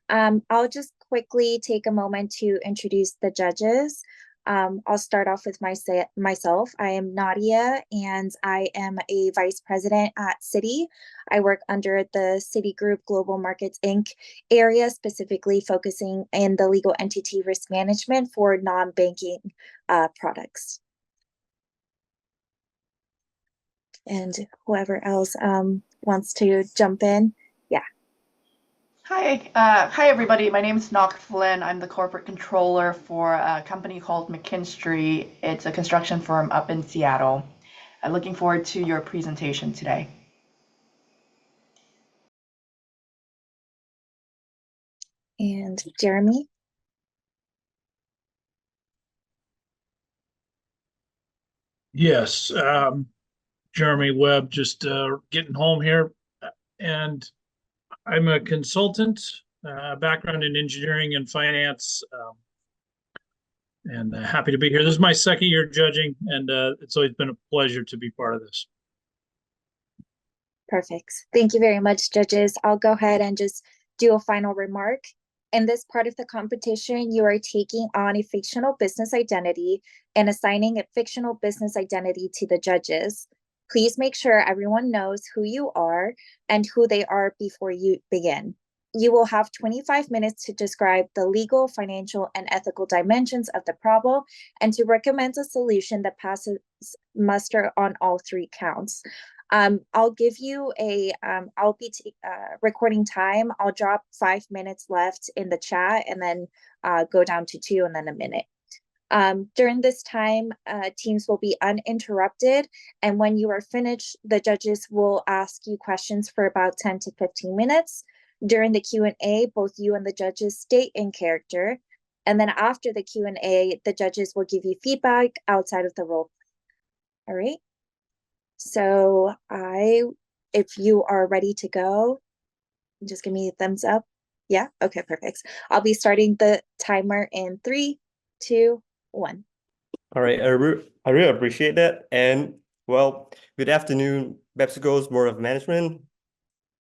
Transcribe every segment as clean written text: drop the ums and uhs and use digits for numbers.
I'll just quickly take a moment to introduce the judges. I'll start off with myself. I am Nadia, and I am a vice president at Citi. I work under the Citigroup Global Markets Inc. area, specifically focusing in the legal entity risk management for non-banking products. And whoever else wants to jump in, yeah. Hi everybody. My name is Nok Flynn. I'm the corporate controller for a company called McKinstry. It's a construction firm up in Seattle. I'm looking forward to your presentation today. And Jeremy? Yes, Jeremy Webb, just getting home here. And I'm a consultant, background in engineering and finance, and happy to be here. This is my second year judging, and it's always been a pleasure to be part of this. Perfect. Thank you very much, judges. I'll go ahead and just do a final remark. In this part of the competition, you are taking on a fictional business identity and assigning a fictional business identity to the judges. Please make sure everyone knows who you are and who they are before you begin. You will have 25 minutes to describe the legal, financial, and ethical dimensions of the problem and to recommend a solution that passes muster on all three counts. I'll give you I'll be recording time. I'll drop 5 minutes left in the chat and then go down to 2 and then a minute. During this time, teams will be uninterrupted. And when you are finished, the judges will ask you questions for about 10 to 15 minutes. During the Q&A, both you and the judges stay in character. And then after the Q&A, the judges will give you feedback outside of the role play. All right. So if you are ready to go, just give me a thumbs up. Yeah, okay, perfect. I'll be starting the timer in 3, 2, 1. All right, I really appreciate that. And well, good afternoon, PepsiCo's Board of Management.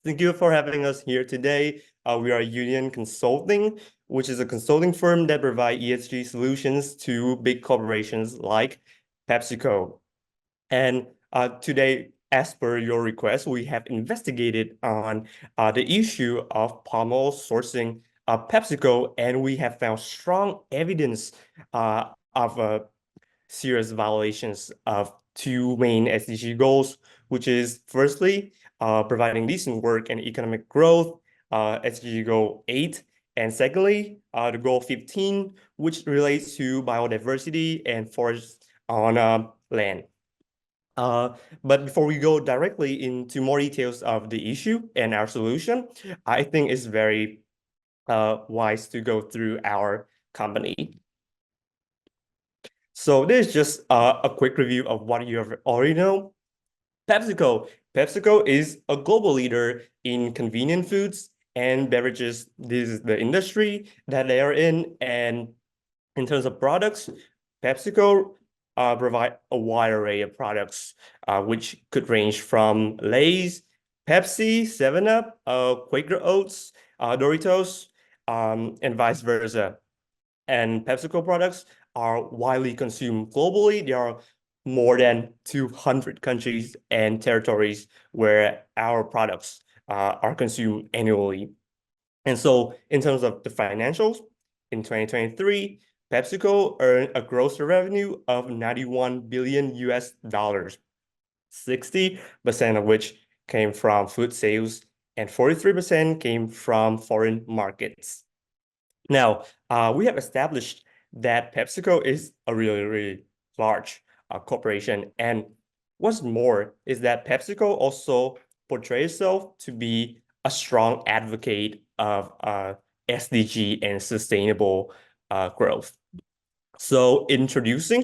Thank you for having us here today. We are Union Consulting, which is a consulting firm that provides ESG solutions to big corporations like PepsiCo. And today, as per your request, we have investigated on the issue of palm oil sourcing of PepsiCo, and we have found strong evidence of serious violations of two main SDG goals, which is firstly, providing decent work and economic growth, SDG goal 8, and secondly, the goal 15, which relates to biodiversity and forests on land. But before we go directly into more details of the issue and our solution, I think it's very wise to go through our company. So this is just a quick review of what you already know. PepsiCo. PepsiCo is a global leader in convenient foods and beverages. This is the industry that they are in. And in terms of products, PepsiCo provide a wide array of products, which could range from Lay's, Pepsi, 7-Up, Quaker Oats, Doritos, and vice versa. And PepsiCo products are widely consumed globally. There are more than 200 countries and territories where our products are consumed annually. And so in terms of the financials, in 2023, PepsiCo earned a gross revenue of $91 billion, 60% of which came from food sales and 43% came from foreign markets. Now, we have established that PepsiCo is a really, really large corporation. And what's more is that PepsiCo also portrays itself to be a strong advocate of SDG and sustainable growth. So introducing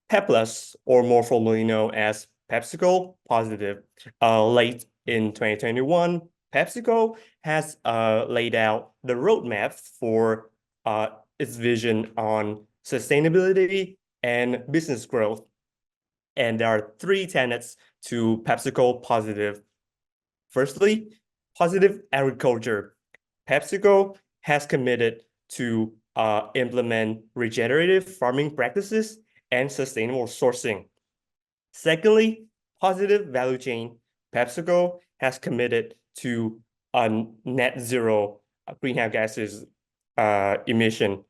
PepPlus, or more formally known as PepsiCo Positive. Late in 2021, PepsiCo has laid out the roadmap for its vision on sustainability and business growth. And there are 3 tenets to PepsiCo Positive. Firstly, positive agriculture. PepsiCo has committed to implement regenerative farming practices and sustainable sourcing. Secondly, positive value chain. PepsiCo has committed to a net zero greenhouse gases emission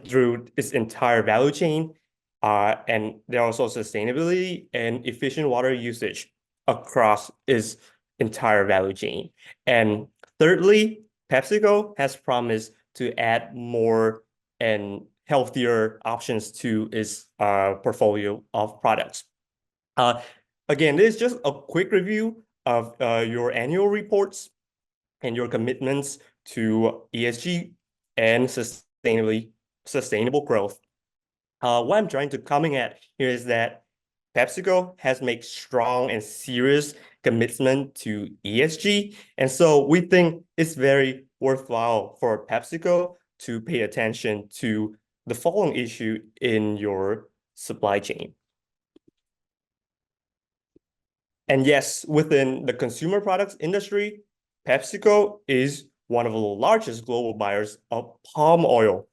through its entire value chain, and there are also sustainability and efficient water usage across its entire value chain. And thirdly, PepsiCo has promised to add more and healthier options to its portfolio of products. Again, this is just a quick review of your annual reports and your commitments to ESG and sustainable growth. What I'm trying to coming at here is that PepsiCo has made strong and serious commitment to ESG, and so we think it's very worthwhile for PepsiCo to pay attention to the following issue in your supply chain. And yes, within the consumer products industry, PepsiCo is one of the largest global buyers of palm oil.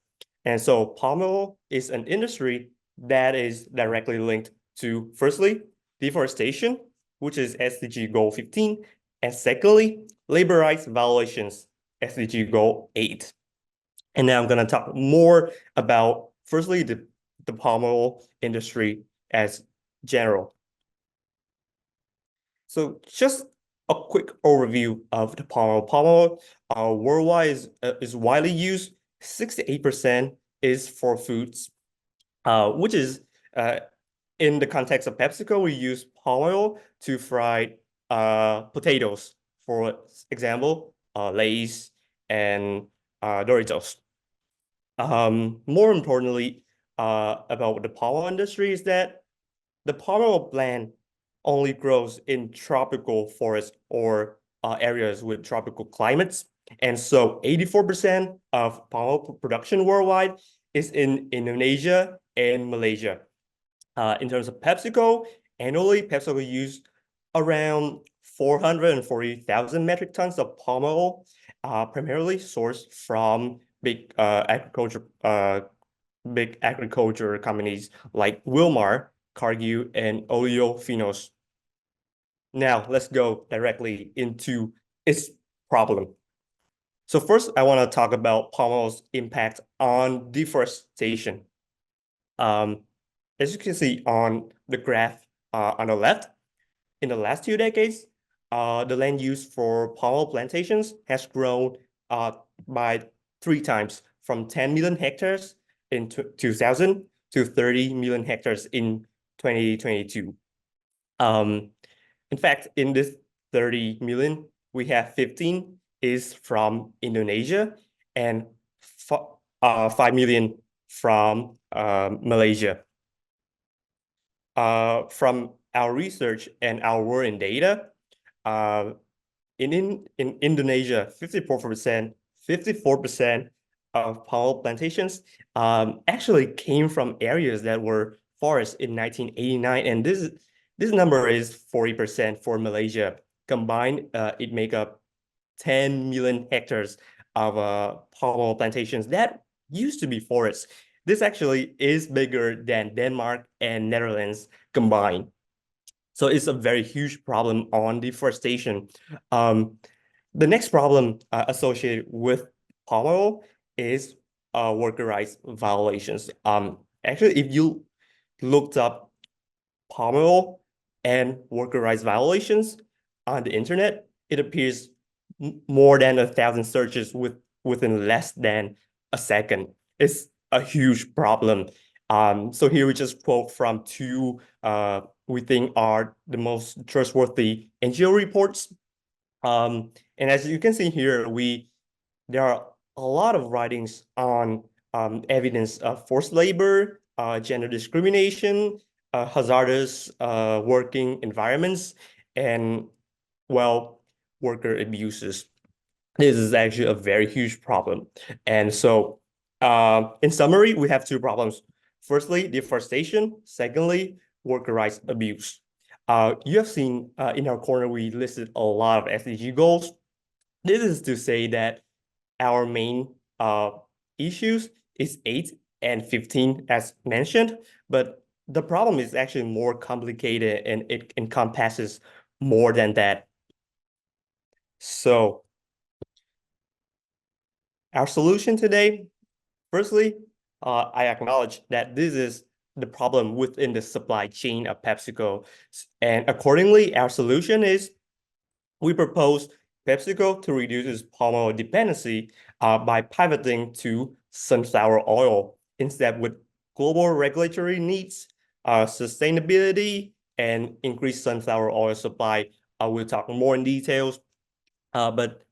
And so palm oil is an industry that is directly linked to, firstly, deforestation, which is SDG Goal 15, and secondly, labor rights violations, SDG Goal 8. And now I'm going to talk more about, firstly, the palm oil industry as general. So just a quick overview of the palm oil. Palm oil worldwide is widely used. 68% is for foods, which is in the context of PepsiCo, we use palm oil to fry potatoes, for example, Lay's and Doritos. More importantly, about the palm oil industry is that the palm oil plant only grows in tropical forests or areas with tropical climates. And so 84% of palm oil production worldwide is in Indonesia and Malaysia. In terms of PepsiCo, annually, PepsiCo uses around 440,000 metric tons of palm oil, primarily sourced from big agriculture companies like Wilmar, Cargill, and Oleofinos. Now, let's go directly into its problem. So first, I want to talk about palm oil's impact on deforestation. As you can see on the graph on the left, in the last 2 decades, the land use for palm oil plantations has grown by 3 times, from 10 million hectares in 2000 to 30 million hectares in 2022. In fact, in this 30 million, we have 15 is from Indonesia and 5 million from Malaysia. From our research and our work in data, in Indonesia, 54% of palm oil plantations actually came from areas that were forests in 1989, and this number is 40% for Malaysia. Combined, it make up 10 million hectares of palm oil plantations that used to be forests. This actually is bigger than Denmark and Netherlands combined. So it's a very huge problem on deforestation. The next problem associated with palm oil is worker rights violations. Actually, if you looked up palm oil and worker rights violations on the internet, it appears more than 1,000 searches within less than a second. It's a huge problem. So here we just quote from 2 we think are the most trustworthy NGO reports. And as you can see here, there are a lot of writings on evidence of forced labor, gender discrimination, hazardous working environments, and worker abuses. This is actually a very huge problem. And so in summary, we have 2 problems. Firstly, deforestation. Secondly, worker rights abuse. You have seen in our corner, we listed a lot of SDG goals. This is to say that our main issues is 8 and 15 as mentioned, but the problem is actually more complicated and it encompasses more than that. So our solution today, firstly, I acknowledge that this is the problem within the supply chain of PepsiCo. And accordingly, our solution is we propose PepsiCo to reduce its palm oil dependency by pivoting to sunflower oil instead with global regulatory needs, sustainability, and increased sunflower oil supply. We'll talk more in details. But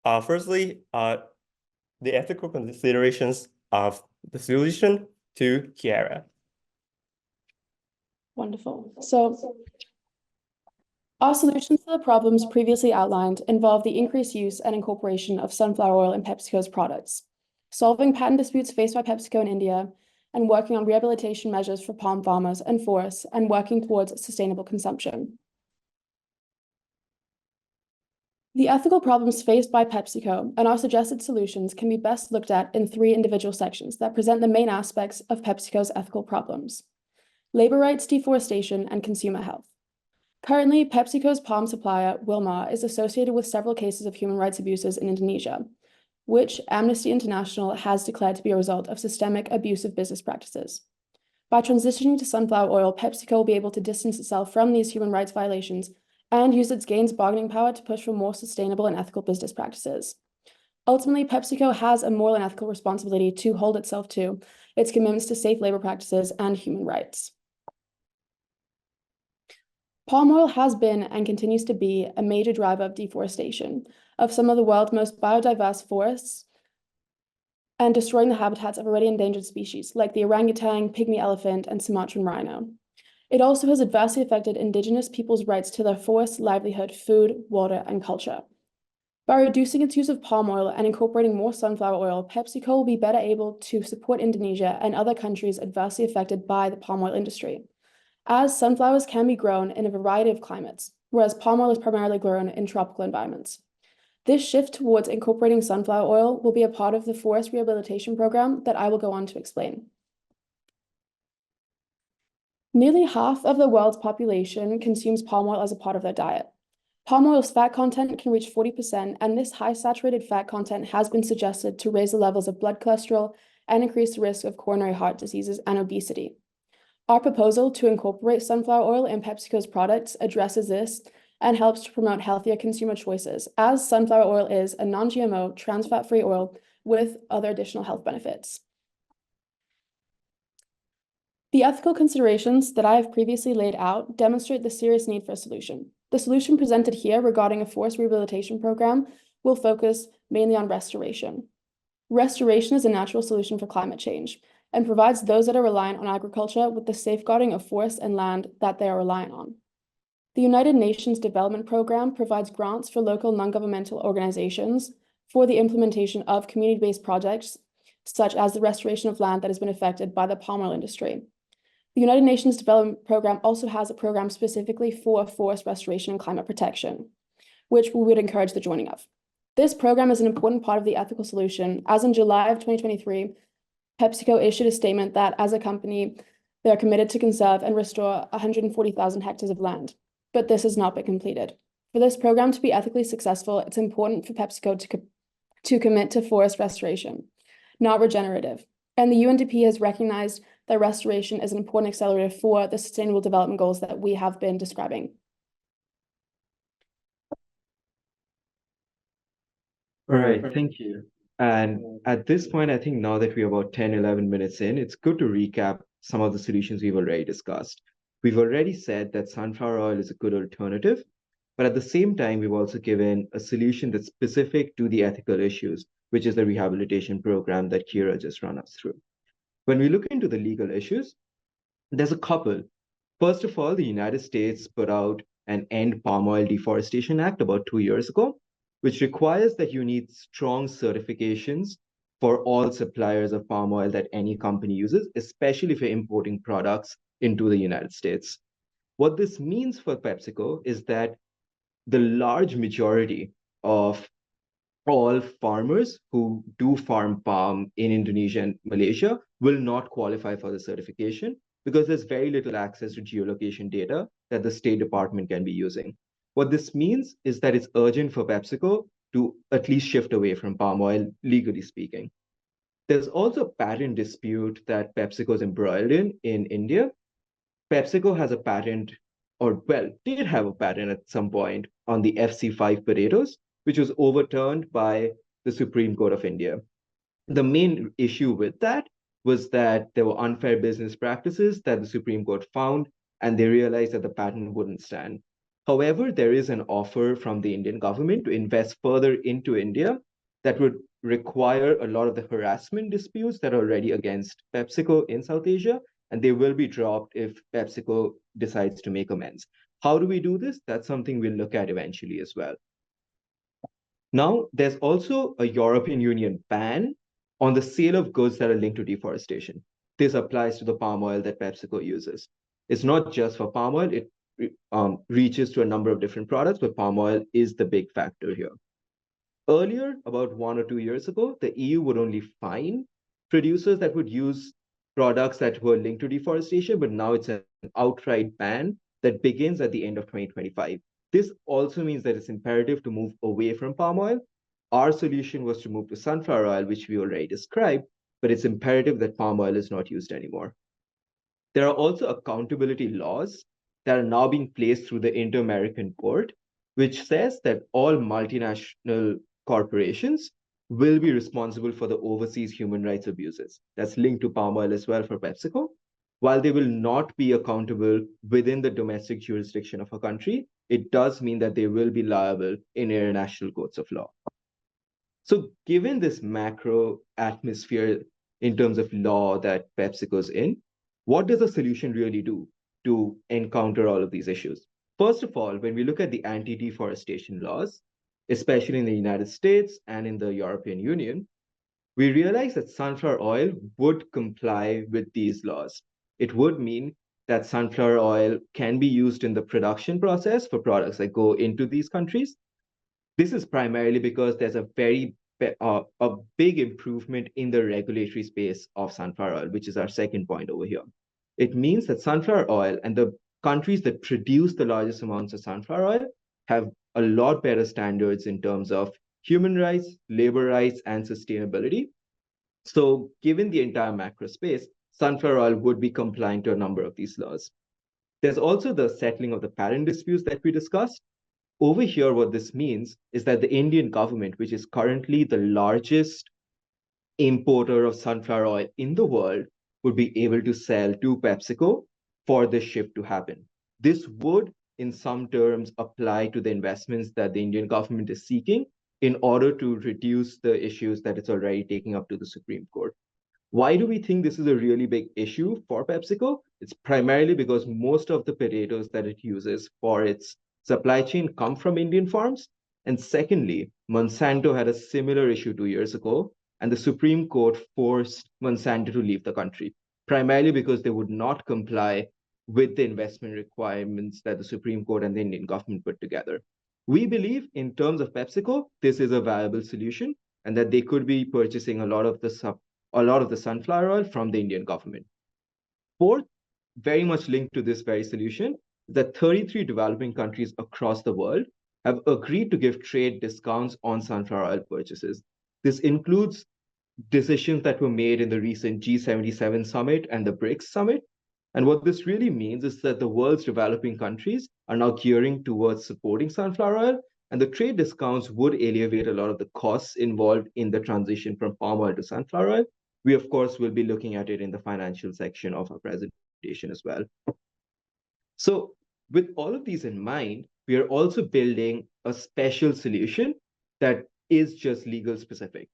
firstly, the ethical considerations of the solution to Kiara. Wonderful. So our solutions to the problems previously outlined involve the increased use and incorporation of sunflower oil in PepsiCo's products, solving patent disputes faced by PepsiCo in India, and working on rehabilitation measures for palm farmers and forests, and working towards sustainable consumption. The ethical problems faced by PepsiCo and our suggested solutions can be best looked at in 3 individual sections that present the main aspects of PepsiCo's ethical problems: labor rights, deforestation, and consumer health. Currently, PepsiCo's palm supplier, Wilmar, is associated with several cases of human rights abuses in Indonesia, which Amnesty International has declared to be a result of systemic abusive business practices. By transitioning to sunflower oil, PepsiCo will be able to distance itself from these human rights violations and use its gains bargaining power to push for more sustainable and ethical business practices. Ultimately, PepsiCo has a moral and ethical responsibility to hold itself to its commitments to safe labor practices and human rights. Palm oil has been and continues to be a major driver of deforestation of some of the world's most biodiverse forests and destroying the habitats of already endangered species like the orangutan, pygmy elephant, and Sumatran rhino. It also has adversely affected indigenous peoples' rights to their forest, livelihood, food, water, and culture. By reducing its use of palm oil and incorporating more sunflower oil, PepsiCo will be better able to support Indonesia and other countries adversely affected by the palm oil industry, as sunflowers can be grown in a variety of climates, whereas palm oil is primarily grown in tropical environments. This shift towards incorporating sunflower oil will be a part of the forest rehabilitation program that I will go on to explain. Nearly half of the world's population consumes palm oil as a part of their diet. Palm oil's fat content can reach 40%, and this high saturated fat content has been suggested to raise the levels of blood cholesterol and increase the risk of coronary heart diseases and obesity. Our proposal to incorporate sunflower oil in PepsiCo's products addresses this and helps to promote healthier consumer choices, as sunflower oil is a non-GMO, trans fat-free oil with other additional health benefits. The ethical considerations that I have previously laid out demonstrate the serious need for a solution. The solution presented here regarding a forest rehabilitation program will focus mainly on restoration. Restoration is a natural solution for climate change and provides those that are reliant on agriculture with the safeguarding of forests and land that they are reliant on. The United Nations Development Program provides grants for local non-governmental organizations for the implementation of community-based projects, such as the restoration of land that has been affected by the palm oil industry. The United Nations Development Program also has a program specifically for forest restoration and climate protection, which we would encourage the joining of. This program is an important part of the ethical solution, as in July of 2023, PepsiCo issued a statement that as a company, they are committed to conserve and restore 140,000 hectares of land, but this has not been completed. For this program to be ethically successful, it's important for PepsiCo to commit to forest restoration, not regenerative. And the UNDP has recognized that restoration is an important accelerator for the sustainable development goals that we have been describing. All right, thank you. And at this point, I think now that we're about 10, 11 minutes in, it's good to recap some of the solutions we've already discussed. We've already said that sunflower oil is a good alternative, but at the same time, we've also given a solution that's specific to the ethical issues, which is the rehabilitation program that Kira just ran us through. When we look into the legal issues, there's a couple. First of all, the United States put out an End Palm Oil Deforestation Act about 2 years ago, which requires that you need strong certifications for all suppliers of palm oil that any company uses, especially for importing products into the United States. What this means for PepsiCo is that the large majority of all farmers who do farm palm in Indonesia and Malaysia will not qualify for the certification because there's very little access to geolocation data that the State Department can be using. What this means is that it's urgent for PepsiCo to at least shift away from palm oil, legally speaking. There's also a patent dispute that PepsiCo is embroiled in India. PepsiCo has a patent, or well, did have a patent at some point on the FC5 potatoes, which was overturned by the Supreme Court of India. The main issue with that was that there were unfair business practices that the Supreme Court found, and they realized that the patent wouldn't stand. However, there is an offer from the Indian government to invest further into India that would require a lot of the harassment disputes that are already against PepsiCo in South Asia, and they will be dropped if PepsiCo decides to make amends. How do we do this? That's something we'll look at eventually as well. Now, there's also a European Union ban on the sale of goods that are linked to deforestation. This applies to the palm oil that PepsiCo uses. It's not just for palm oil, it reaches to a number of different products, but palm oil is the big factor here. Earlier, about 1 or 2 years ago, the EU would only fine producers that would use products that were linked to deforestation, but now it's an outright ban that begins at the end of 2025. This also means that it's imperative to move away from palm oil. Our solution was to move to sunflower oil, which we already described, but it's imperative that palm oil is not used anymore. There are also accountability laws that are now being placed through the Inter-American Court, which says that all multinational corporations will be responsible for the overseas human rights abuses. That's linked to palm oil as well for PepsiCo. While they will not be accountable within the domestic jurisdiction of a country, it does mean that they will be liable in international courts of law. So given this macro atmosphere in terms of law that PepsiCo's in, what does a solution really do to encounter all of these issues? First of all, when we look at the anti-deforestation laws, especially in the United States and in the European Union, we realize that sunflower oil would comply with these laws. It would mean that sunflower oil can be used in the production process for products that go into these countries. This is primarily because there's a big improvement in the regulatory space of sunflower oil, which is our second point over here. It means that sunflower oil and the countries that produce the largest amounts of sunflower oil have a lot better standards in terms of human rights, labor rights, and sustainability. So given the entire macro space, sunflower oil would be compliant to a number of these laws. There's also the settling of the patent disputes that we discussed. Over here, what this means is that the Indian government, which is currently the largest importer of sunflower oil in the world, would be able to sell to PepsiCo for this shift to happen. This would, in some terms, apply to the investments that the Indian government is seeking in order to reduce the issues that it's already taking up to the Supreme Court. Why do we think this is a really big issue for PepsiCo? It's primarily because most of the potatoes that it uses for its supply chain come from Indian farms. And secondly, Monsanto had a similar issue 2 years ago, and the Supreme Court forced Monsanto to leave the country, primarily because they would not comply with the investment requirements that the Supreme Court and the Indian government put together. We believe in terms of PepsiCo, this is a viable solution and that they could be purchasing a lot of the sunflower oil from the Indian government. Fourth, very much linked to this very solution, that 33 developing countries across the world have agreed to give trade discounts on sunflower oil purchases. This includes decisions that were made in the recent G77 summit and the BRICS summit. And what this really means is that the world's developing countries are now gearing towards supporting sunflower oil, and the trade discounts would alleviate a lot of the costs involved in the transition from palm oil to sunflower oil. We, of course, will be looking at it in the financial section of our presentation as well. So with all of these in mind, we are also building a special solution that is just legal specific.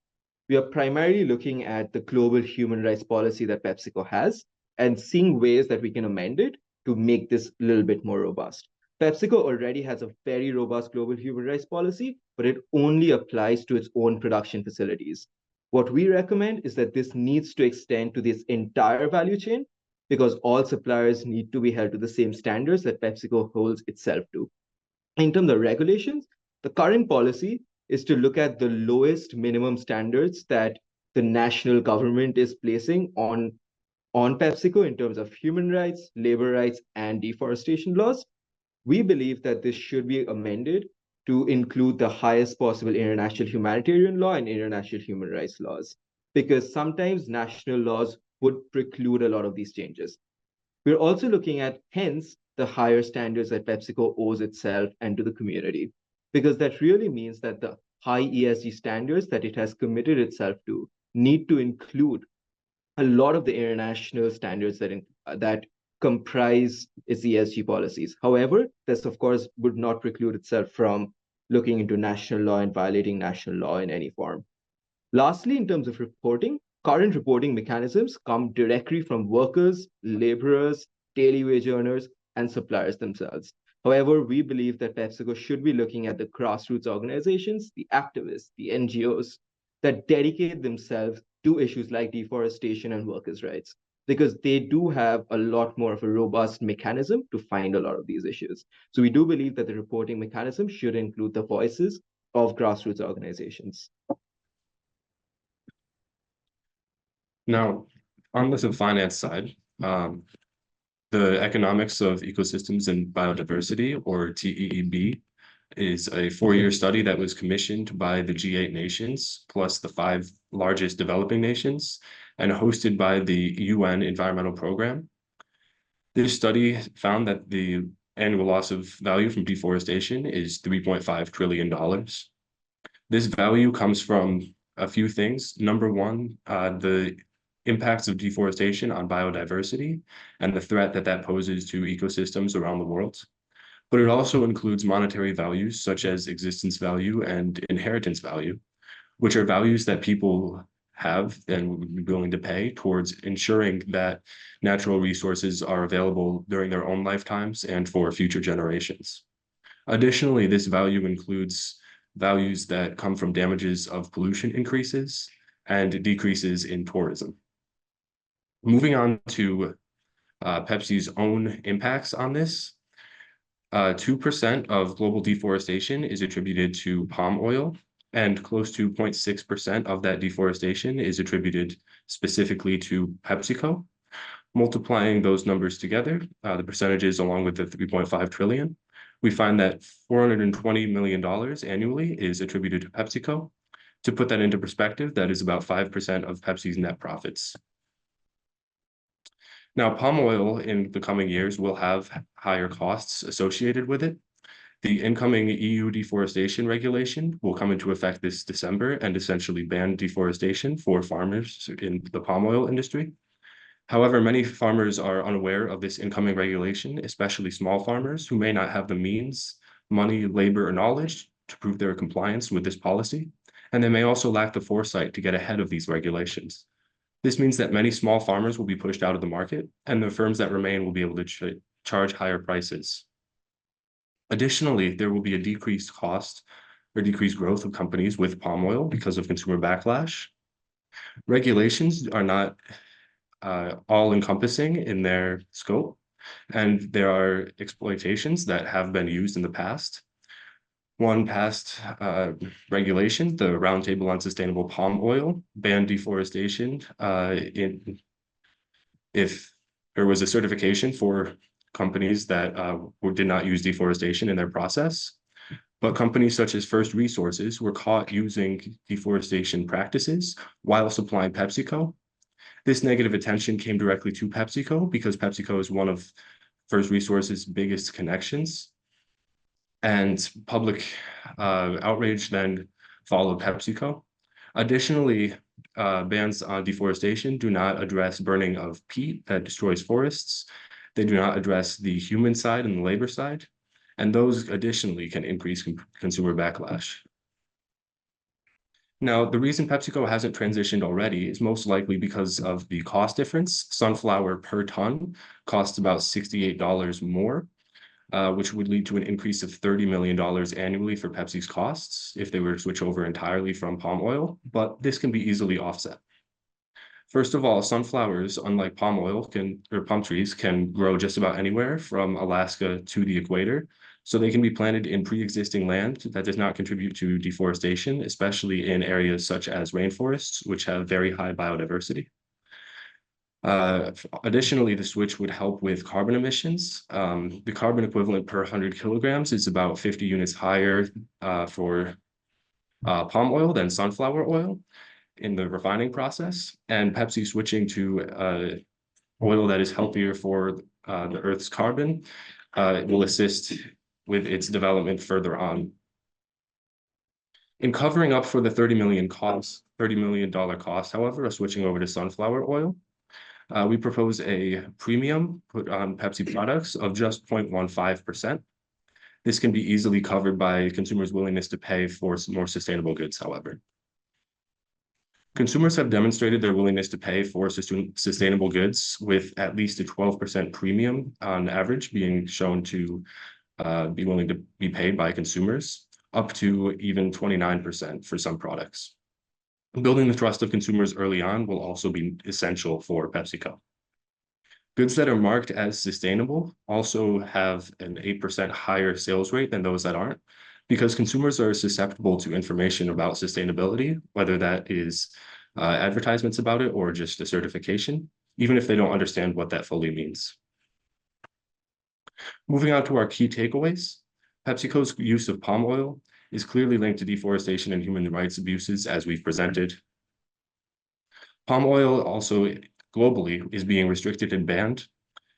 We are primarily looking at the global human rights policy that PepsiCo has and seeing ways that we can amend it to make this a little bit more robust. PepsiCo already has a very robust global human rights policy, but it only applies to its own production facilities. What we recommend is that this needs to extend to this entire value chain because all suppliers need to be held to the same standards that PepsiCo holds itself to. In terms of regulations, the current policy is to look at the lowest minimum standards that the national government is placing on PepsiCo in terms of human rights, labor rights, and deforestation laws. We believe that this should be amended to include the highest possible international humanitarian law and international human rights laws, because sometimes national laws would preclude a lot of these changes. We're also looking at, hence, the higher standards that PepsiCo owes itself and to the community, because that really means that the high ESG standards that it has committed itself to need to include a lot of the international standards that comprise its ESG policies. However, this of course would not preclude itself from looking into national law and violating national law in any form. Lastly, in terms of reporting, current reporting mechanisms come directly from workers, laborers, daily wage earners, and suppliers themselves. However, we believe that PepsiCo should be looking at the grassroots organizations, the activists, the NGOs that dedicate themselves to issues like deforestation and workers' rights, because they do have a lot more of a robust mechanism to find a lot of these issues. So we do believe that the reporting mechanism should include the voices of grassroots organizations. Now, on the finance side, the economics of ecosystems and biodiversity, or TEEB, is a 4-year study that was commissioned by the G8 nations, plus the 5 largest developing nations, and hosted by the UN Environmental Program. This study found that the annual loss of value from deforestation is $3.5 trillion. This value comes from a few things. Number one, the impacts of deforestation on biodiversity and the threat that that poses to ecosystems around the world. But it also includes monetary values such as existence value and inheritance value, which are values that people have and would be willing to pay towards ensuring that natural resources are available during their own lifetimes and for future generations. Additionally, this value includes values that come from damages of pollution increases and decreases in tourism. Moving on to Pepsi's own impacts on this, 2% of global deforestation is attributed to palm oil, and close to 0.6% of that deforestation is attributed specifically to PepsiCo. Multiplying those numbers together, the percentages along with the 3.5 trillion, we find that $420 million annually is attributed to PepsiCo. To put that into perspective, that is about 5% of Pepsi's net profits. Now, palm oil in the coming years will have higher costs associated with it. The incoming EU deforestation regulation will come into effect this December and essentially ban deforestation for farmers in the palm oil industry. However, many farmers are unaware of this incoming regulation, especially small farmers who may not have the means, money, labor, or knowledge to prove their compliance with this policy, and they may also lack the foresight to get ahead of these regulations. This means that many small farmers will be pushed out of the market, and the firms that remain will be able to charge higher prices. Additionally, there will be a decreased cost or decreased growth of companies with palm oil because of consumer backlash. Regulations are not all-encompassing in their scope, and there are exploitations that have been used in the past. One past regulation, the Roundtable on Sustainable Palm Oil, banned deforestation if there was a certification for companies that did not use deforestation in their process. But companies such as First Resources were caught using deforestation practices while supplying PepsiCo. This negative attention came directly to PepsiCo because PepsiCo is one of First Resources' biggest connections. And public outrage then followed PepsiCo. Additionally, bans on deforestation do not address burning of peat that destroys forests. They do not address the human side and the labor side, and those additionally can increase consumer backlash. Now, the reason PepsiCo hasn't transitioned already is most likely because of the cost difference. Sunflower per ton costs about $68 more, which would lead to an increase of $30 million annually for Pepsi's costs if they were to switch over entirely from palm oil, but this can be easily offset. First of all, sunflowers, unlike palm oil, palm trees, can grow just about anywhere from Alaska to the equator. So they can be planted in pre-existing land that does not contribute to deforestation, especially in areas such as rainforests, which have very high biodiversity. Additionally, the switch would help with carbon emissions. The carbon equivalent per 100 kilograms is about 50 units higher for palm oil than sunflower oil in the refining process. And Pepsi switching to oil that is healthier for the Earth's carbon will assist with its development further on. In covering up for the $30 million cost, however, of switching over to sunflower oil, we propose a premium put on Pepsi products of just 0.15%. This can be easily covered by consumers' willingness to pay for more sustainable goods, however. Consumers have demonstrated their willingness to pay for sustainable goods, with at least a 12% premium on average being shown to be willing to be paid by consumers, up to even 29% for some products. Building the trust of consumers early on will also be essential for PepsiCo. Goods that are marked as sustainable also have an 8% higher sales rate than those that aren't, because consumers are susceptible to information about sustainability, whether that is advertisements about it or just a certification, even if they don't understand what that fully means. Moving on to our key takeaways, PepsiCo's use of palm oil is clearly linked to deforestation and human rights abuses, as we've presented. Palm oil also globally is being restricted and banned,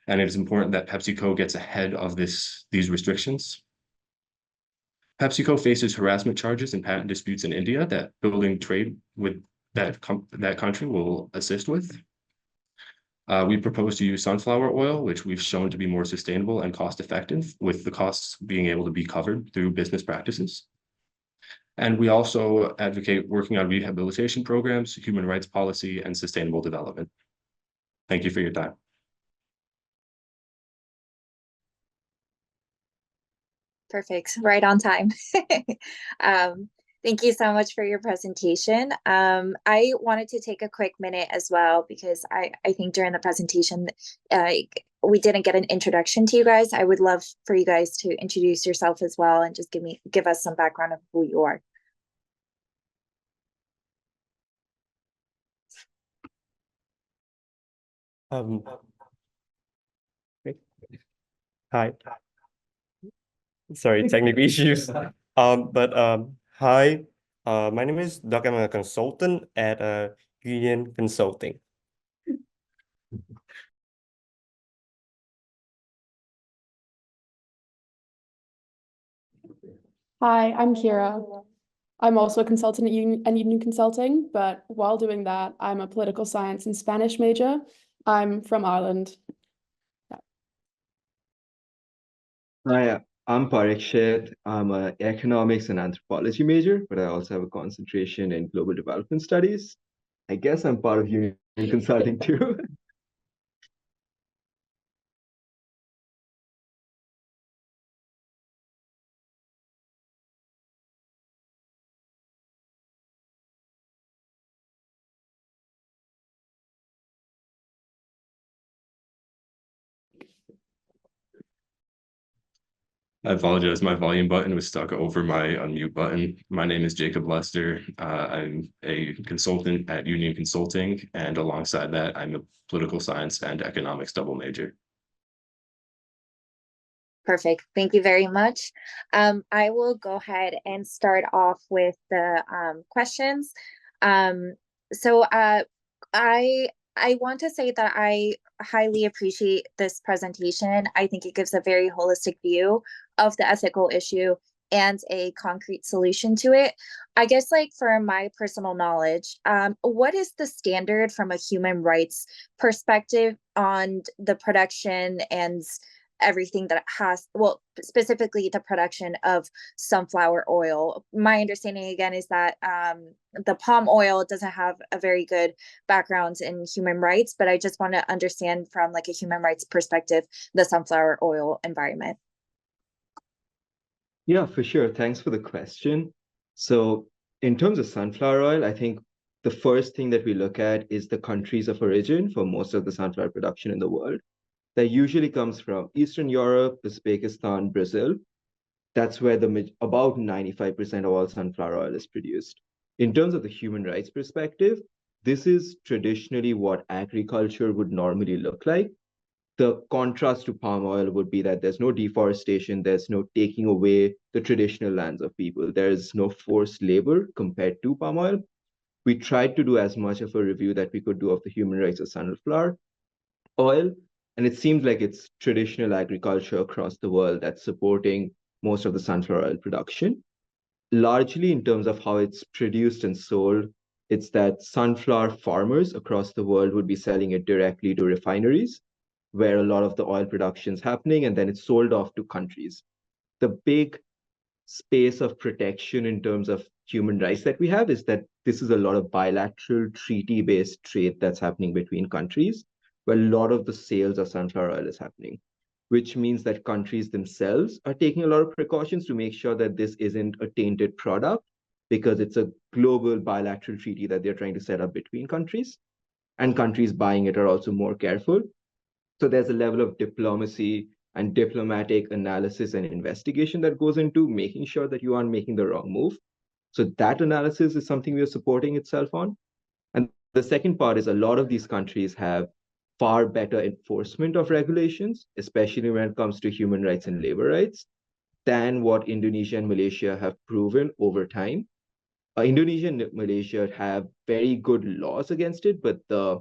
and it is important that PepsiCo gets ahead of these restrictions. PepsiCo faces harassment charges and patent disputes in India that building trade with that country will assist with. We propose to use sunflower oil, which we've shown to be more sustainable and cost-effective, with the costs being able to be covered through business practices. And we also advocate working on rehabilitation programs, human rights policy, and sustainable development. Thank you for your time. Perfect, right on time. Thank you so much for your presentation. I wanted to take a quick minute as well, because I think during the presentation, we didn't get an introduction to you guys. I would love for you guys to introduce yourself as well and just give us some background of who you are. Hi. Sorry, technical issues. Hi. My name is Doug. I'm a consultant at Union Consulting. Hi, I'm Kira. I'm also a consultant at Union Consulting, but while doing that, I'm a political science and Spanish major. I'm from Ireland. Hi, I'm Parikshit. I'm an economics and anthropology major, but I also have a concentration in global development studies. I guess I'm part of Union Consulting too. I apologize, my volume button was stuck over my unmute button. My name is Jacob Lester. I'm a consultant at Union Consulting, and alongside that, I'm a political science and economics double major. Perfect. Thank you very much. I will go ahead and start off with the questions. I want to say that I highly appreciate this presentation. I think it gives a very holistic view of the ethical issue and a concrete solution to it. I guess, like, for my personal knowledge, what is the standard from a human rights perspective on the production and everything that has, well, specifically the production of sunflower oil? My understanding again is that the palm oil doesn't have a very good background in human rights, but I just want to understand from like a human rights perspective the sunflower oil environment. Yeah, for sure. Thanks for the question. So in terms of sunflower oil, I think the first thing that we look at is the countries of origin for most of the sunflower production in the world. That usually comes from Eastern Europe, Uzbekistan, Brazil. That's where about 95% of all sunflower oil is produced. In terms of the human rights perspective, this is traditionally what agriculture would normally look like. The contrast to palm oil would be that there's no deforestation, there's no taking away the traditional lands of people, there's no forced labor compared to palm oil. We tried to do as much of a review that we could do of the human rights of sunflower oil, and it seems like it's traditional agriculture across the world that's supporting most of the sunflower oil production. Largely in terms of how it's produced and sold, it's that sunflower farmers across the world would be selling it directly to refineries, where a lot of the oil production is happening, and then it's sold off to countries. The big space of protection in terms of human rights that we have is that this is a lot of bilateral treaty-based trade that's happening between countries, where a lot of the sales of sunflower oil is happening, which means that countries themselves are taking a lot of precautions to make sure that this isn't a tainted product, because it's a global bilateral treaty that they're trying to set up between countries, and countries buying it are also more careful. So there's a level of diplomacy and diplomatic analysis and investigation that goes into making sure that you aren't making the wrong move. So that analysis is something we are supporting itself on. And the second part is a lot of these countries have far better enforcement of regulations, especially when it comes to human rights and labor rights, than what Indonesia and Malaysia have proven over time. Indonesia and Malaysia have very good laws against it, but the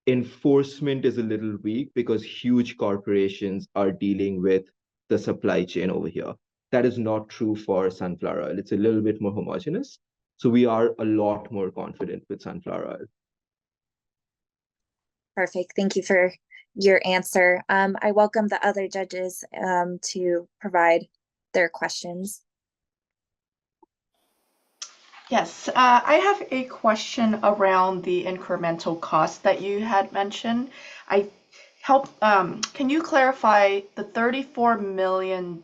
enforcement is a little weak because huge corporations are dealing with the supply chain over here. That is not true for sunflower oil. It's a little bit more homogeneous. So we are a lot more confident with sunflower oil. Perfect. Thank you for your answer. I welcome the other judges to provide their questions. Yes, I have a question around the incremental cost that you had mentioned. Can you clarify the $34 million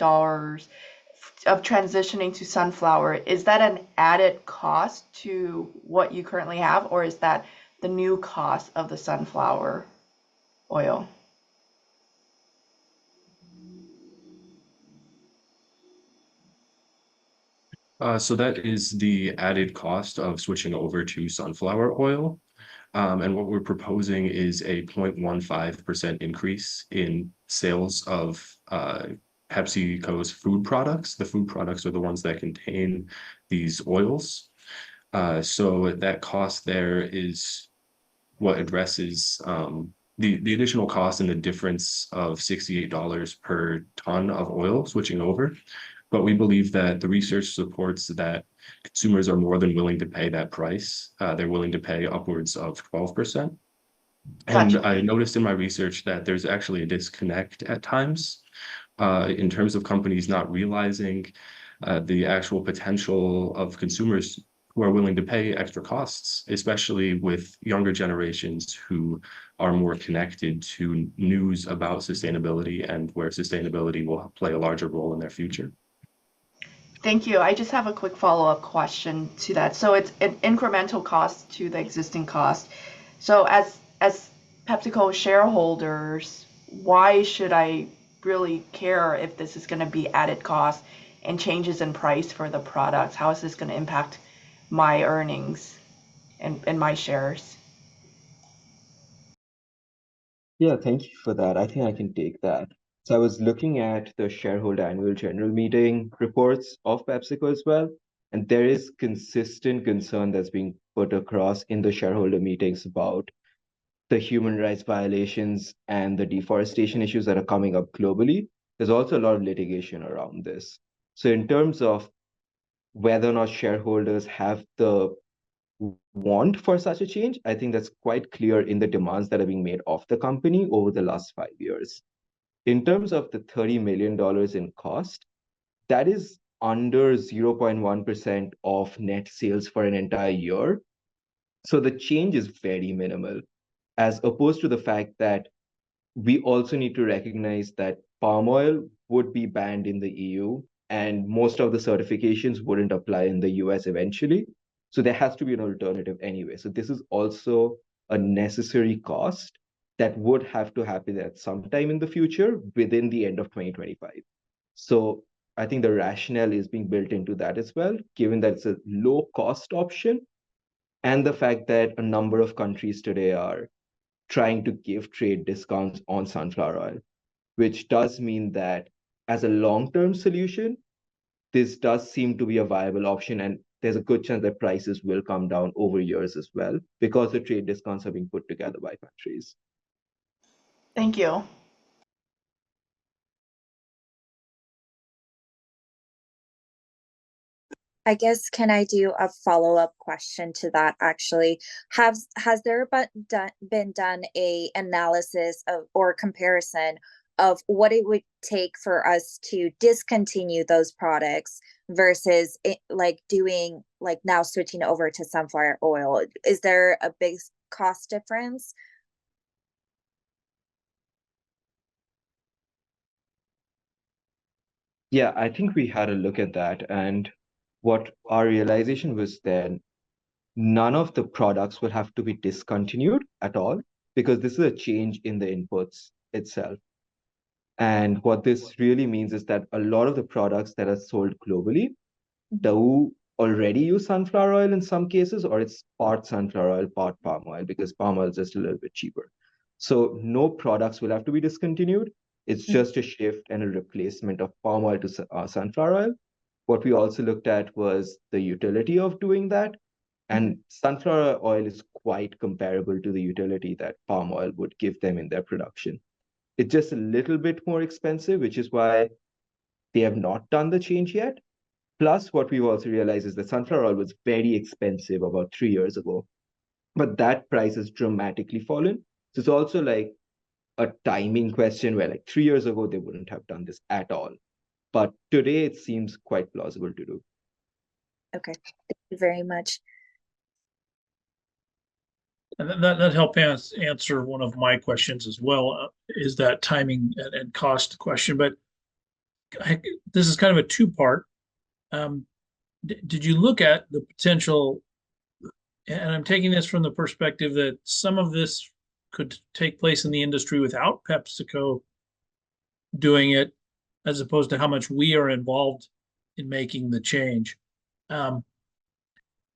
of transitioning to sunflower? Is that an added cost to what you currently have, or is that the new cost of the sunflower oil? So that is the added cost of switching over to sunflower oil. And what we're proposing is a 0.15% increase in sales of PepsiCo's food products. The food products are the ones that contain these oils. So that cost there is what addresses the additional cost and the difference of $68 per ton of oil switching over. But we believe that the research supports that consumers are more than willing to pay that price. They're willing to pay upwards of 12%. And Gotcha. I noticed in my research that there's actually a disconnect at times in terms of companies not realizing the actual potential of consumers who are willing to pay extra costs, especially with younger generations who are more connected to news about sustainability and where sustainability will play a larger role in their future. Thank you. I just have a quick follow-up question to that. So it's an incremental cost to the existing cost. So as PepsiCo shareholders, why should I really care if this is going to be added cost and changes in price for the products? How is this going to impact my earnings and my shares? Yeah, thank you for that. I think I can take that. So I was looking at the shareholder annual general meeting reports of PepsiCo as well, and there is consistent concern that's being put across in the shareholder meetings about the human rights violations and the deforestation issues that are coming up globally. There's also a lot of litigation around this. So in terms of whether or not shareholders have the want for such a change, I think that's quite clear in the demands that are being made of the company over the last 5 years. In terms of the $30 million in cost, that is under 0.1% of net sales for an entire year. So the change is very minimal, as opposed to the fact that we also need to recognize that palm oil would be banned in the EU, and most of the certifications wouldn't apply in the US eventually. So there has to be an alternative anyway. So this is also a necessary cost that would have to happen at some time in the future within the end of 2025. So I think the rationale is being built into that as well, given that it's a low cost option and the fact that a number of countries today are trying to give trade discounts on sunflower oil, which does mean that as a long-term solution, this does seem to be a viable option, and there's a good chance that prices will come down over years as well because the trade discounts are being put together by countries. Thank you. I guess, can I do a follow-up question to that actually? Has there been done a analysis of or comparison of what it would take for us to discontinue those products versus like doing like now switching over to sunflower oil? Is there a big cost difference? Yeah, I think we had a look at that, and what our realization was then, none of the products will have to be discontinued at all because this is a change in the inputs itself. And what this really means is that a lot of the products that are sold globally do already use sunflower oil in some cases, or it's part sunflower oil, part palm oil, because palm oil is just a little bit cheaper. So no products will have to be discontinued. It's just a shift and a replacement of palm oil to sunflower oil. What we also looked at was the utility of doing that. And sunflower oil is quite comparable to the utility that palm oil would give them in their production. It's just a little bit more expensive, which is why they have not done the change yet. Plus, what we've also realized is that sunflower oil was very expensive about 3 years ago, but that price has dramatically fallen. So it's also like a timing question where like 3 years ago, they wouldn't have done this at all. But today it seems quite plausible to do. Okay, thank you very much. And that helped answer one of my questions as well, is that timing and cost question. But this is kind of a two-part. Did you look at the potential, and I'm taking this from the perspective that some of this could take place in the industry without PepsiCo doing it, as opposed to how much we are involved in making the change.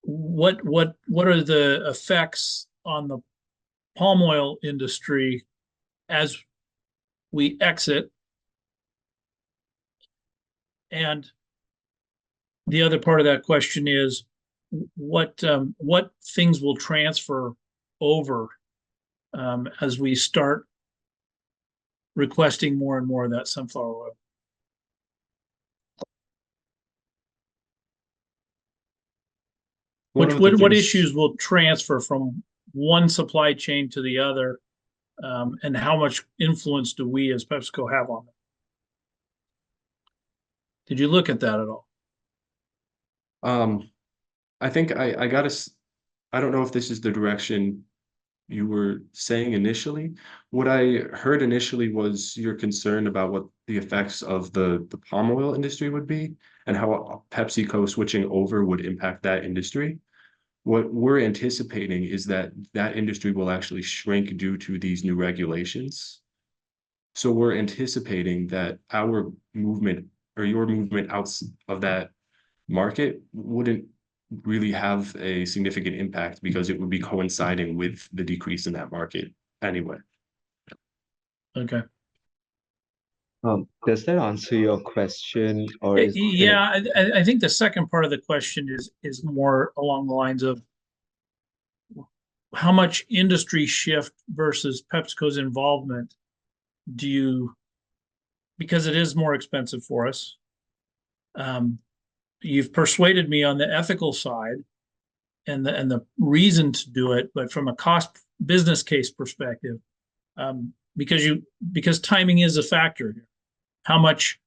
What are the effects on the palm oil industry as we exit? And the other part of that question is what things will transfer over as we start requesting more and more of that sunflower oil? What issues will transfer from one supply chain to the other, and how much influence do we as PepsiCo have on them? Did you look at that at all? I think I don't know if this is the direction you were saying initially. What I heard initially was your concern about what the effects of the palm oil industry would be and how PepsiCo switching over would impact that industry. What we're anticipating is that that industry will actually shrink due to these new regulations. So we're anticipating that our movement or your movement out of that market wouldn't really have a significant impact because it would be coinciding with the decrease in that market anyway. Okay. Does that answer your question, or is Yeah, I think the second part of the question is more along the lines of how much industry shift versus PepsiCo's involvement do you, because it is more expensive for us. You've persuaded me on the ethical side and the reason to do it, but from a cost business case perspective, because timing is a factor here. How much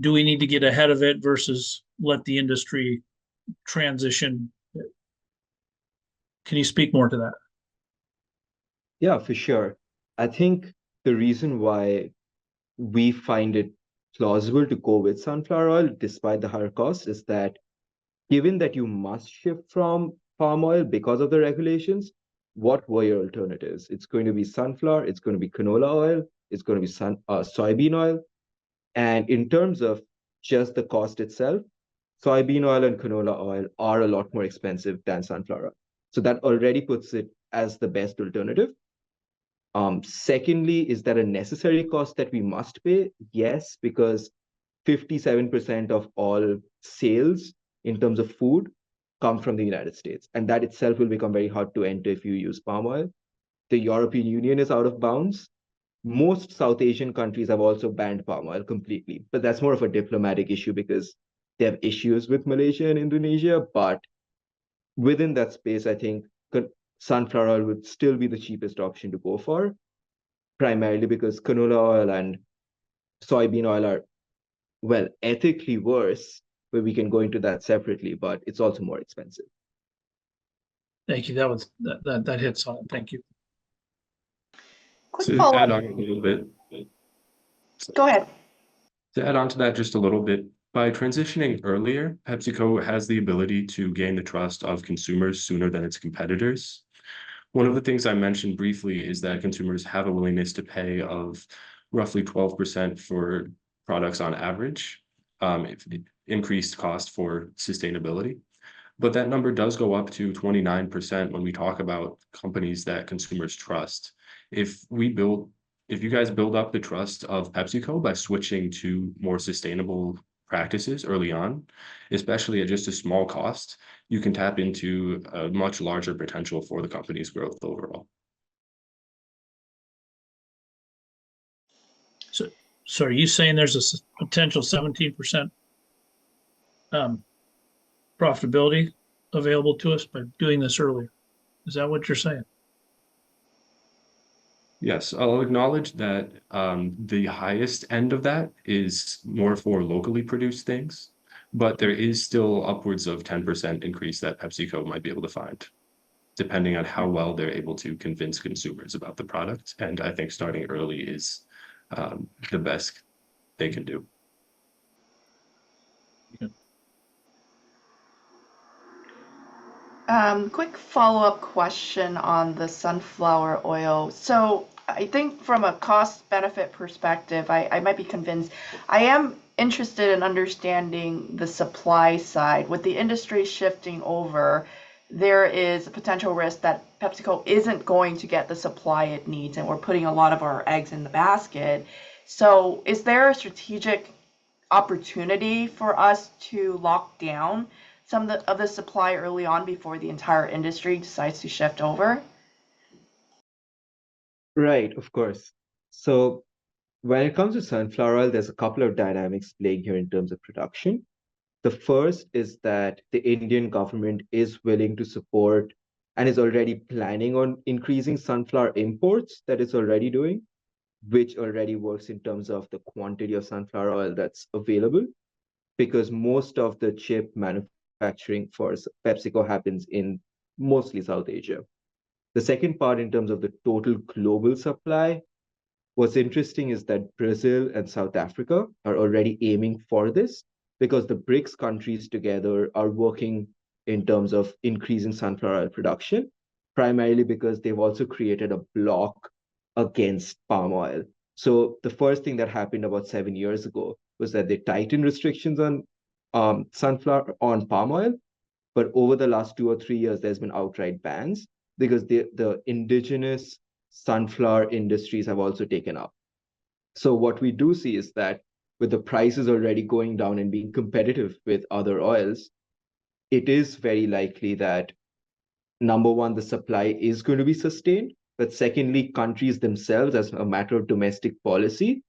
do we need to get ahead of it versus let the industry transition? Can you speak more to that? Yeah, for sure. I think the reason why we find it plausible to go with sunflower oil despite the higher cost is that given that you must shift from palm oil because of the regulations, what were your alternatives? It's going to be sunflower, it's going to be canola oil, it's going to be soybean oil. And in terms of just the cost itself, soybean oil and canola oil are a lot more expensive than sunflower oil. So that already puts it as the best alternative. Secondly, is that a necessary cost that we must pay? Yes, because 57% of all sales in terms of food come from the United States. And that itself will become very hard to enter if you use palm oil. The European Union is out of bounds. Most South Asian countries have also banned palm oil completely, but that's more of a diplomatic issue because they have issues with Malaysia and Indonesia. But within that space, I think sunflower oil would still be the cheapest option to go for, primarily because canola oil and soybean oil are, well, ethically worse, but we can go into that separately, but it's also more expensive. Thank you. That hits on it. Thank you. Quick To follow-up. add on a little bit, Go ahead. to add on to that just a little bit, by transitioning earlier, PepsiCo has the ability to gain the trust of consumers sooner than its competitors. One of the things I mentioned briefly is that consumers have a willingness to pay of roughly 12% for products on average, increased cost for sustainability. But that number does go up to 29% when we talk about companies that consumers trust. If you guys build up the trust of PepsiCo by switching to more sustainable practices early on, especially at just a small cost, you can tap into a much larger potential for the company's growth overall. So are you saying there's a potential 17% profitability available to us by doing this earlier? Is that what you're saying? Yes, I'll acknowledge that the highest end of that is more for locally produced things, but there is still upwards of 10% increase that PepsiCo might be able to find, depending on how well they're able to convince consumers about the product. And I think starting early is the best they can do. Quick follow-up question on the sunflower oil. So I think from a cost benefit perspective, I might be convinced. I am interested in understanding the supply side. With the industry shifting over, there is a potential risk that PepsiCo isn't going to get the supply it needs, and we're putting a lot of our eggs in the basket. So is there a strategic opportunity for us to lock down some of the supply early on before the entire industry decides to shift over? Right, of course. So when it comes to sunflower oil, there's a couple of dynamics playing here in terms of production. The first is that the Indian government is willing to support and is already planning on increasing sunflower imports that it's already doing, which already works in terms of the quantity of sunflower oil that's available, because most of the chip manufacturing for PepsiCo happens in mostly South Asia. The second part, in terms of the total global supply, what's interesting is that Brazil and South Africa are already aiming for this because the BRICS countries together are working in terms of increasing sunflower oil production, primarily because they've also created a bloc against palm oil. So the first thing that happened about 7 years ago was that they tightened restrictions on palm oil, but over the last 2 or 3 years, there's been outright bans because the indigenous sunflower industries have also taken up. So what we do see is that with the prices already going down and being competitive with other oils, it is very likely that, number one, the supply is going to be sustained, but secondly, countries themselves, as a matter of domestic policy,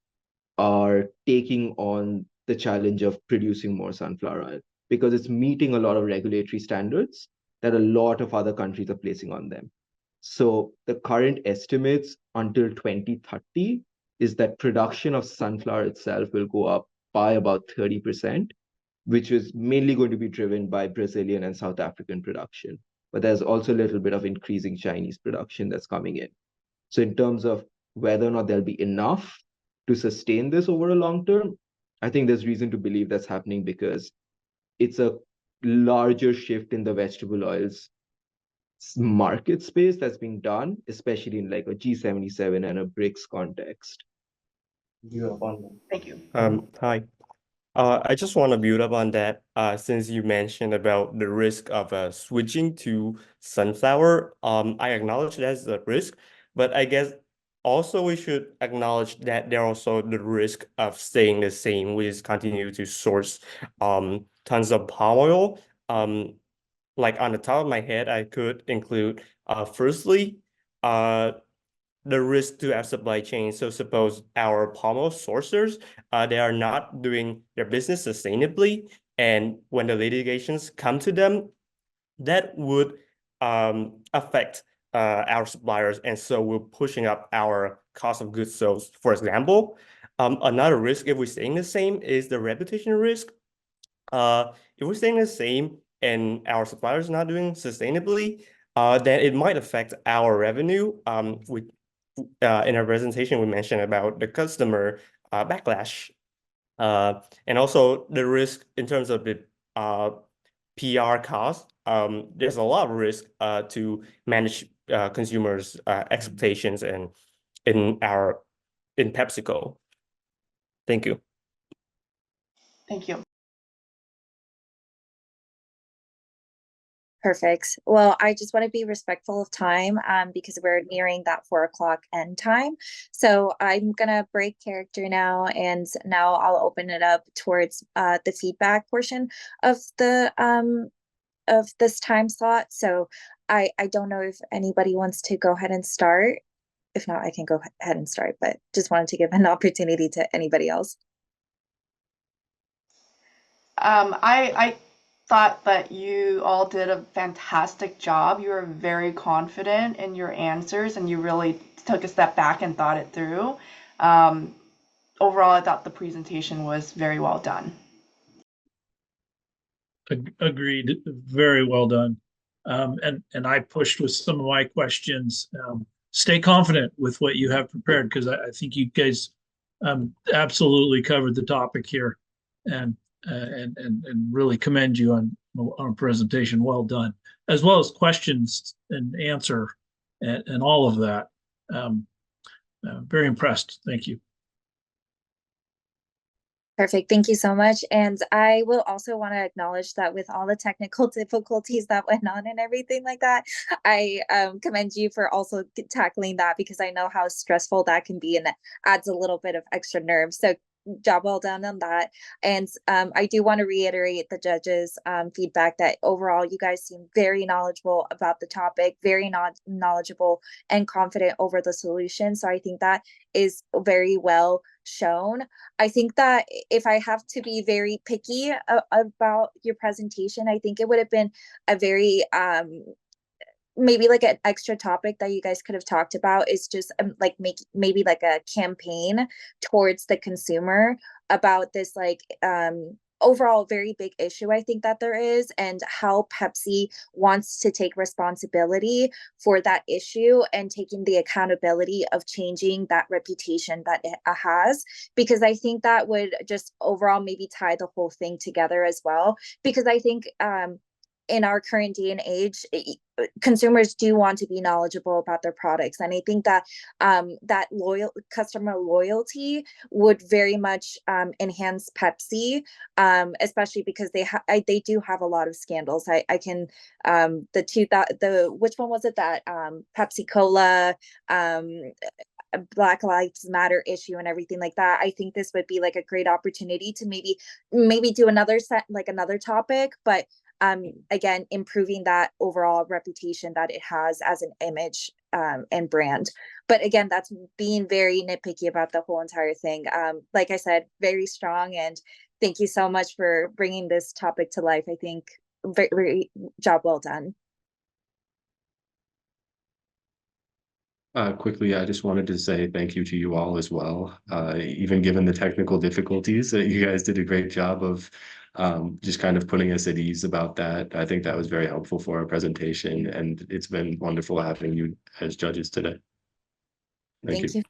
are taking on the challenge of producing more sunflower oil because it's meeting a lot of regulatory standards that a lot of other countries are placing on them. So the current estimates until 2030 is that production of sunflower itself will go up by about 30%, which is mainly going to be driven by Brazilian and South African production. But there's also a little bit of increasing Chinese production that's coming in. So in terms of whether or not there'll be enough to sustain this over a long term, I think there's reason to believe that's happening because it's a larger shift in the vegetable oils market space that's being done, especially in like a G77 and a BRICS context. Thank you. Hi. I just want to build up on that, since you mentioned about the risk of switching to sunflower. I acknowledge that's a risk, but I guess also we should acknowledge that there are also the risk of staying the same, which is continue to source tons of palm oil. Like on the top of my head, I could include firstly, the risk to our supply chain. So suppose our palm oil sourcers, they are not doing their business sustainably, and when the litigations come to them, that would affect our suppliers, and so we're pushing up our cost of goods sold. For example, another risk if we're staying the same is the reputation risk. If we're staying the same and our suppliers not doing sustainably, then it might affect our revenue. In our presentation, we mentioned about the customer backlash, and also the risk in terms of the PR cost. There's a lot of risk to manage consumers' expectations and in PepsiCo. Thank you. Thank you. Perfect. Well, I just want to be respectful of time because we're nearing that 4 o'clock end time. So I'm gonna break character now, and now I'll open it up towards the feedback portion of this time slot. So I don't know if anybody wants to go ahead and start. If not, I can go ahead and start, but just wanted to give an opportunity to anybody else. I thought that you all did a fantastic job. You were very confident in your answers, and you really took a step back and thought it through. Overall, I thought the presentation was very well done. Agreed. Very well done. And I pushed with some of my questions. Stay confident with what you have prepared, because I think you guys absolutely covered the topic here, and really commend you on a presentation well done, as well as questions and answer and all of that. Very impressed. Thank you. Perfect. Thank you so much. And I will also want to acknowledge that with all the technical difficulties that went on and everything like that, I commend you for also tackling that, because I know how stressful that can be, and that adds a little bit of extra nerve. So job well done on that. And I do want to reiterate the judges' feedback that overall you guys seem very knowledgeable about the topic, very knowledgeable and confident over the solution. So I think that is very well shown. I think that if I have to be very picky about your presentation, I think it would have been a very maybe like an extra topic that you guys could have talked about is just like maybe like a campaign towards the consumer about this like overall very big issue I think that there is, and how Pepsi wants to take responsibility for that issue and taking the accountability of changing that reputation that it has, because I think that would just overall maybe tie the whole thing together as well, because I think in our current day and age, consumers do want to be knowledgeable about their products, and I think that that customer loyalty would very much enhance Pepsi, especially because they do have a lot of scandals. I can which one was it that Pepsi Cola, Black Lives Matter issue and everything like that. I think this would be like a great opportunity to maybe do another topic, but again, improving that overall reputation that it has as an image and brand. But again, that's being very nitpicky about the whole entire thing. Like I said, very strong, and thank you so much for bringing this topic to life. I think very, very job well done. Quickly, I just wanted to say thank you to you all as well. Even given the technical difficulties, you guys did a great job of just kind of putting us at ease about that. I think that was very helpful for our presentation, and it's been wonderful having you as judges today. Thank you.